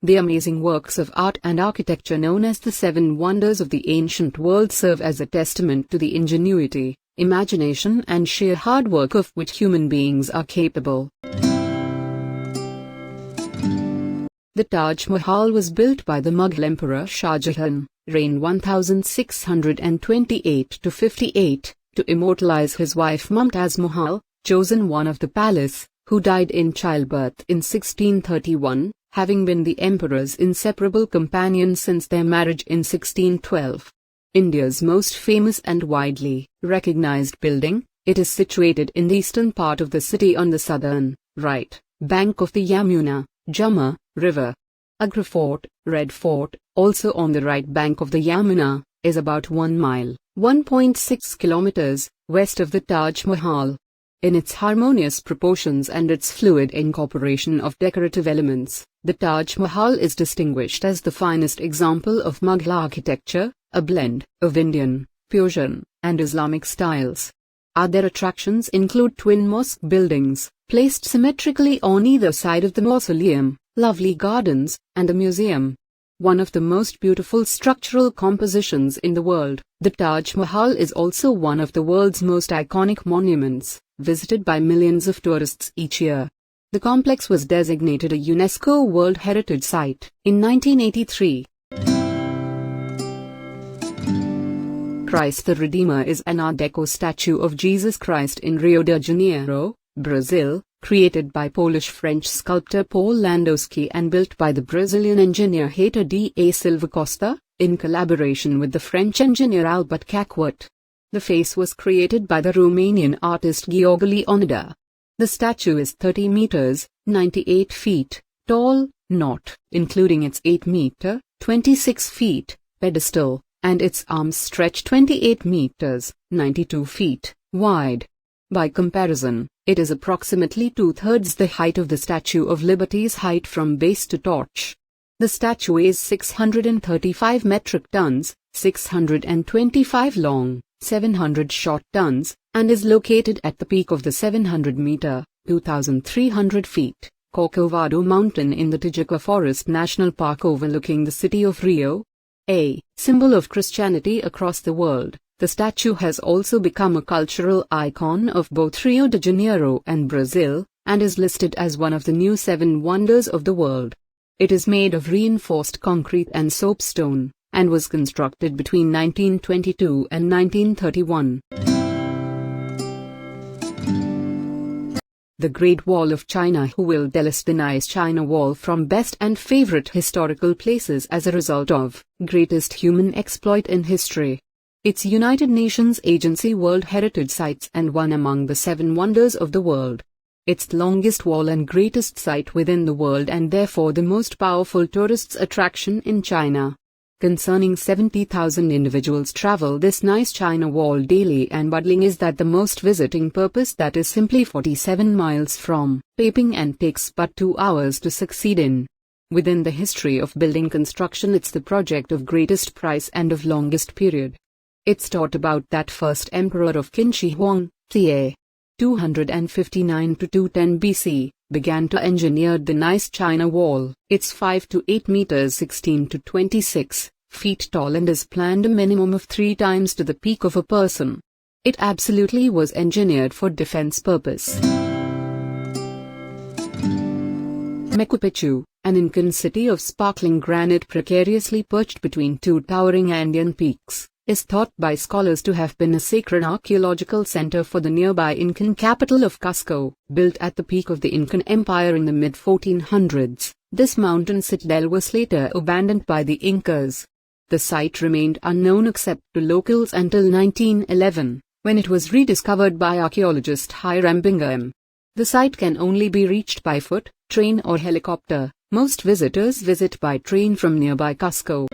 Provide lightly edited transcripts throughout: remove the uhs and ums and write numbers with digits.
The amazing works of art and architecture known as the Seven Wonders of the ancient world serve as a testament to the ingenuity, imagination and sheer hard work of which human beings are capable. The Taj Mahal was built by the Mughal Emperor Shah Jahan, reigned 1628–58, to immortalize his wife Mumtaz Mahal, chosen one of the palace, who died in childbirth in 1631, having been the emperor's inseparable companion since their marriage in 1612. India's most famous and widely recognized building, it is situated in the eastern part of the city on the southern, right, bank of the Yamuna, Jammu, River. Agra Fort, Red Fort, also on the right bank of the Yamuna, is about 1 mile, 1.6 kilometers, west of the Taj Mahal. In its harmonious proportions and its fluid incorporation of decorative elements, the Taj Mahal is distinguished as the finest example of Mughal architecture, a blend of Indian, Persian, and Islamic styles. Other attractions include twin mosque buildings, placed symmetrically on either side of the mausoleum, lovely gardens, and a museum. One of the most beautiful structural compositions in the world, the Taj Mahal is also one of the world's most iconic monuments, visited by millions of tourists each year. The complex was designated a UNESCO World Heritage Site in 1983. Christ the Redeemer is an Art Deco statue of Jesus Christ in Rio de Janeiro, Brazil, created by Polish-French sculptor Paul Landowski and built by the Brazilian engineer Heitor da Silva Costa, in collaboration with the French engineer Albert Caquot. The face was created by the Romanian artist Gheorghe Leonida. The statue is 30 meters, 98 feet, tall, not including its 8 meter, 26 feet, pedestal, and its arms stretch 28 meters, 92 feet, wide. By comparison, it is approximately 2/3 the height of the Statue of Liberty's height from base to torch. The statue weighs 635 metric tons, 625 long, 700 short tons, and is located at the peak of the 700-meter, 2,300 feet, Corcovado Mountain in the Tijuca Forest National Park overlooking the city of Rio. A symbol of Christianity across the world, the statue has also become a cultural icon of both Rio de Janeiro and Brazil, and is listed as one of the new 7 wonders of the world. It is made of reinforced concrete and soapstone, and was constructed between 1922 and 1931. The Great Wall of China. Who will delist the nice China Wall from best and favorite historical places as a result of greatest human exploit in history? It's United Nations Agency World Heritage Sites and one among the 7 wonders of the world. It's the longest wall and greatest site within the world and therefore the most powerful tourist attraction in China. Concerning 70,000 individuals travel this nice China Wall daily, and budding is that the most visiting purpose that is simply 47 miles from Peiping and takes but 2 hours to succeed in. Within the history of building construction, it's the project of greatest price and of longest period. It's taught about that first emperor of Qin Shi Huang, ca. 259 to 210 BC, began to engineer the nice China Wall. It's 5 to 8 meters 16 to 26 feet tall and is planned a minimum of 3 times to the peak of a person. It absolutely was engineered for defense purpose. Machu Picchu, an Incan city of sparkling granite precariously perched between 2 towering Andean peaks, is thought by scholars to have been a sacred archaeological center for the nearby Incan capital of Cusco. Built at the peak of the Incan Empire in the mid-1400s, this mountain citadel was later abandoned by the Incas. The site remained unknown except to locals until 1911, when it was rediscovered by archaeologist Hiram Bingham. The site can only be reached by foot, train or helicopter. Most visitors visit by train from nearby Cusco.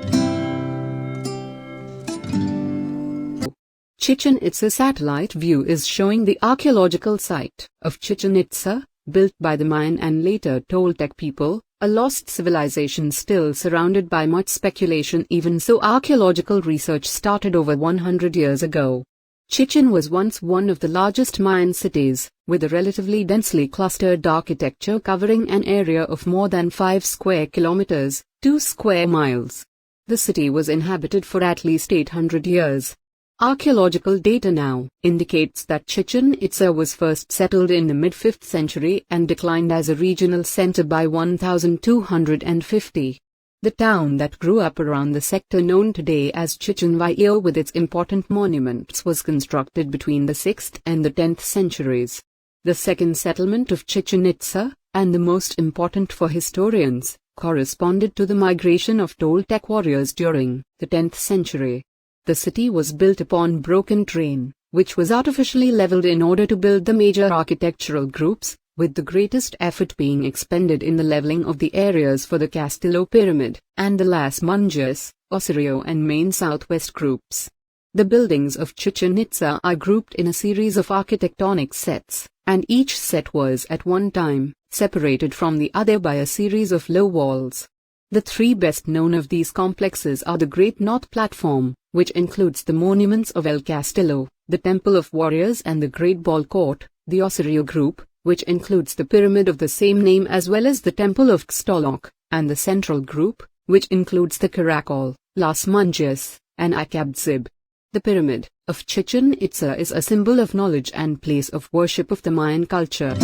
Chichen Itza satellite view is showing the archaeological site of Chichen Itza, built by the Mayan and later Toltec people, a lost civilization still surrounded by much speculation. Even so, archaeological research started over 100 years ago. Chichen was once one of the largest Mayan cities, with a relatively densely clustered architecture covering an area of more than 5 square kilometers, 2 square miles. The city was inhabited for at least 800 years. Archaeological data now indicates that Chichen Itza was first settled in the mid-5th century and declined as a regional center by 1250. The town that grew up around the sector known today as Chichen Itza with its important monuments was constructed between the 6th and the 10th centuries. The second settlement of Chichen Itza, and the most important for historians, corresponded to the migration of Toltec warriors during the 10th century. The city was built upon broken terrain, which was artificially leveled in order to build the major architectural groups, with the greatest effort being expended in the leveling of the areas for the Castillo Pyramid, and the Las Monjas, Osorio and main southwest groups. The buildings of Chichen Itza are grouped in a series of architectonic sets, and each set was at one time separated from the other by a series of low walls. The three best known of these complexes are the Great North Platform, which includes the monuments of El Castillo, the Temple of Warriors and the Great Ball Court, the Osorio Group, which includes the pyramid of the same name as well as the Temple of Xtoloc, and the Central Group, which includes the Caracol, Las Monjas, and Acabzib. The Pyramid of Chichen Itza is a symbol of knowledge and place of worship of the Mayan culture.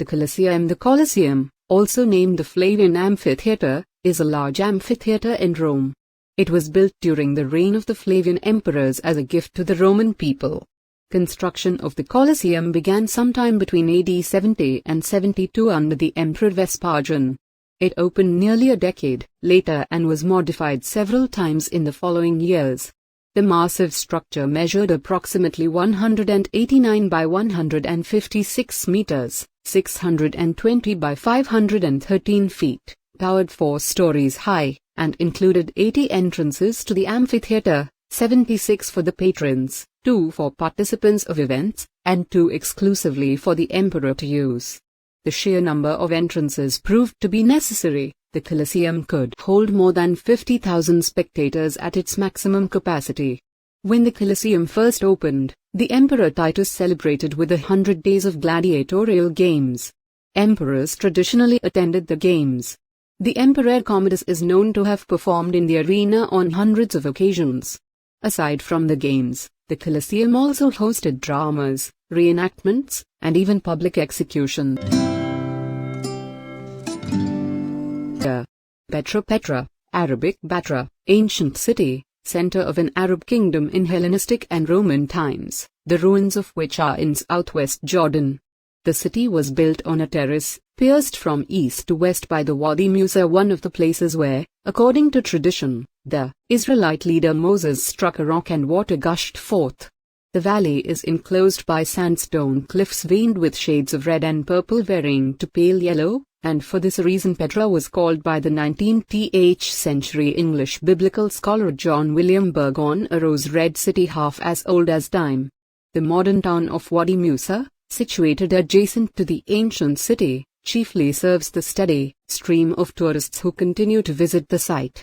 The Colosseum. The Colosseum, also named the Flavian Amphitheater, is a large amphitheater in Rome. It was built during the reign of the Flavian emperors as a gift to the Roman people. Construction of the Colosseum began sometime between AD 70 and 72 under the Emperor Vespasian. It opened nearly a decade later and was modified several times in the following years. The massive structure measured approximately 189 by 156 meters, 620 by 513 feet, towered 4 stories high, and included 80 entrances to the amphitheater, 76 for the patrons, 2 for participants of events, and 2 exclusively for the emperor to use. The sheer number of entrances proved to be necessary. The Colosseum could hold more than 50,000 spectators at its maximum capacity. When the Colosseum first opened, the Emperor Titus celebrated with 100 days of gladiatorial games. Emperors traditionally attended the games. The Emperor Commodus is known to have performed in the arena on hundreds of occasions. Aside from the games, the Colosseum also hosted dramas, reenactments, and even public execution. Petra, Arabic Batra, ancient city, center of an Arab kingdom in Hellenistic and Roman times, the ruins of which are in southwest Jordan. The city was built on a terrace, pierced from east to west by the Wadi Musa, one of the places where, according to tradition, the Israelite leader Moses struck a rock and water gushed forth. The valley is enclosed by sandstone cliffs veined with shades of red and purple varying to pale yellow, and for this reason Petra was called by the 19th century English biblical scholar John William Burgon a rose-red city half as old as time. The modern town of Wadi Musa, situated adjacent to the ancient city, chiefly serves the steady stream of tourists who continue to visit the site.